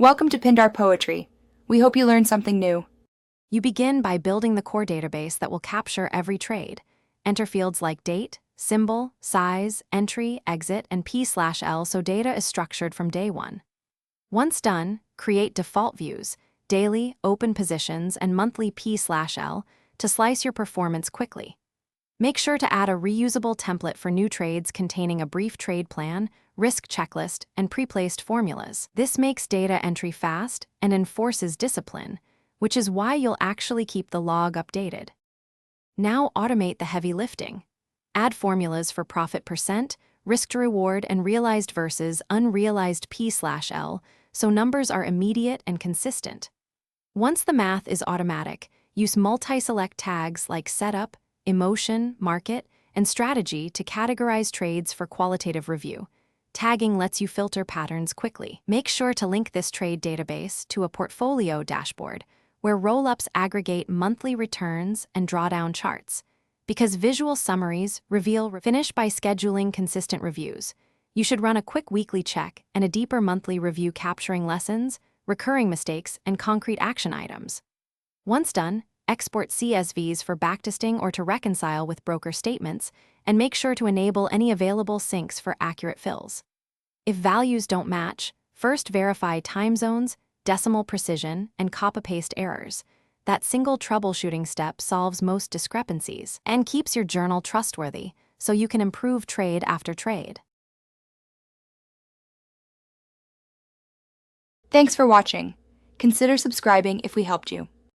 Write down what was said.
Welcome to Pindar Poetry. We hope you learned something new. You begin by building the core database that will capture every trade. Enter fields like date, symbol, size, entry, exit, and P/L so data is structured from day one. Once done, create default views, daily, open positions, and monthly P/L to slice your performance quickly. Make sure to add a reusable template for new trades containing a brief trade plan, risk checklist, and pre-placed formulas. This makes data entry fast and enforces discipline, which is why you'll actually keep the log updated. Now automate the heavy lifting. Add formulas for profit percent, risk to reward, and realized versus unrealized P/L, so numbers are immediate and consistent. Once the math is automatic, use multi-select tags like setup, emotion, market, and strategy to categorize trades for qualitative review. Tagging lets you filter patterns quickly. Make sure to link this trade database to a portfolio dashboard where roll-ups aggregate monthly returns and drawdown charts. Because visual summaries finish by scheduling consistent reviews. You should run a quick weekly check and a deeper monthly review capturing lessons, recurring mistakes, and concrete action items. Once done, export CSVs for backtesting or to reconcile with broker statements, and make sure to enable any available syncs for accurate fills. If values don't match, first verify time zones, decimal precision, and copy-paste errors. That single troubleshooting step solves most discrepancies and keeps your journal trustworthy, so you can improve trade after trade. Thanks for watching. Consider subscribing if we helped you.